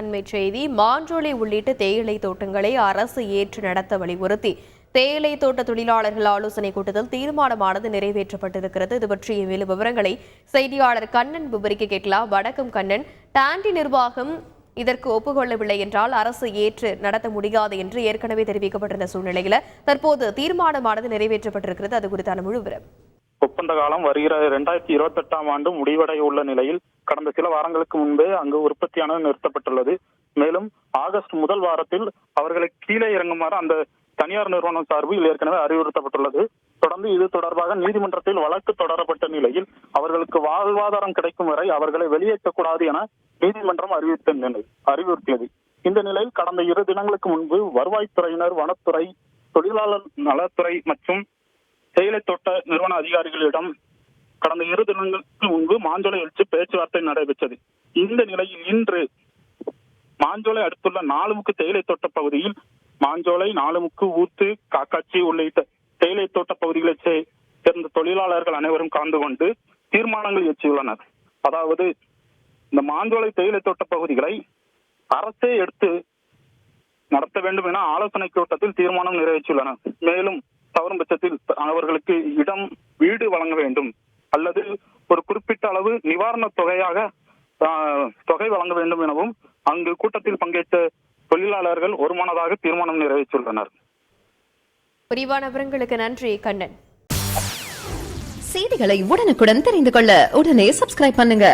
அண்மை செய்தி. மாஞ்சோலை உள்ளிட்ட தேயிலை தோட்டங்களை அரசு ஏற்று நடத்த வலியுறுத்தி தேயிலை தோட்ட தொழிலாளர்கள் ஆலோசனை கூட்டத்தில் தீர்மானமானது நிறைவேற்றப்பட்டிருக்கிறது. இது பற்றிய மேலும் விவரங்களை செய்தியாளர் கண்ணன் விவரிக்க கேட்கலாம். வணக்கம் கண்ணன். டாண்டி நிர்வாகம் இதற்கு ஒப்புக்கொள்ளவில்லை என்றால் அரசு ஏற்று நடத்த முடியாது என்று ஏற்கனவே தெரிவிக்கப்பட்டிருந்த சூழ்நிலையில தற்போது தீர்மானமானது நிறைவேற்றப்பட்டிருக்கிறது. அது குறித்தான முழு விவரம். ஒப்பந்த காலம் வருகிற 2028ஆம் ஆண்டு முடிவடைய உள்ள நிலையில் கடந்த சில வாரங்களுக்கு முன்பே அங்கு உற்பத்தியானது நிறுத்தப்பட்டுள்ளது. மேலும் ஆகஸ்ட் முதல் வாரத்தில் அவர்களை கீழே இறங்குமாறு அந்த தனியார் நிறுவனம் சார்பில் ஏற்கனவே அறிவுறுத்தப்பட்டுள்ளது. தொடர்ந்து இது தொடர்பாக நீதிமன்றத்தில் வழக்கு தொடரப்பட்ட நிலையில் அவர்களுக்கு வாழ்வாதாரம் கிடைக்கும் வரை அவர்களை வெளியேற்றக்கூடாது என நீதிமன்றம் அறிவுறுத்தியது. இந்த நிலையில் கடந்த 2 தினங்களுக்கு முன்பு வருவாய்த்துறையினர், வனத்துறை, தொழிலாளர் நலத்துறை மற்றும் தேயிலை தோட்ட நிறுவன அதிகாரிகளிடம் கடந்த 2 தினங்களுக்கு முன்பு மாஞ்சோலை எழுச்சி பேச்சுவார்த்தை நடைபெற்றது. இந்த நிலையில் இன்று மாஞ்சோலை அடுத்துள்ள 4 தேயிலை தோட்ட பகுதியில் மாஞ்சோலை, 4 ஊத்து, காக்காட்சி உள்ளிட்ட தேயிலை தோட்ட பகுதிகளைச் சேர்ந்த தொழிலாளர்கள் அனைவரும் கலந்து கொண்டு தீர்மானங்கள் இயற்றியுள்ளனர். அதாவது இந்த மாஞ்சோலை தேயிலை தோட்ட பகுதிகளை அரசே எடுத்து நடத்த வேண்டும் என ஆலோசனை கூட்டத்தில் தீர்மானம் நிறைவேற்றியுள்ளனர். மேலும் தவறும் பட்சத்தில் அவர்களுக்கு வீடு வழங்க வேண்டும் அல்லது ஒரு குறிப்பிட்ட அளவு நிவாரண தொகை வழங்க வேண்டும் எனவும் அங்கு கூட்டத்தில் பங்கேற்ற தொழிலாளர்கள் ஒருமனதாக தீர்மானம் நிறைவேற்றியுள்ளனர். விரிவான விவரங்களுக்கு நன்றி கண்ணன். செய்திகளை உடனுக்குடன் தெரிந்து கொள்ள உடனே சப்ஸ்கிரைப் பண்ணுங்க.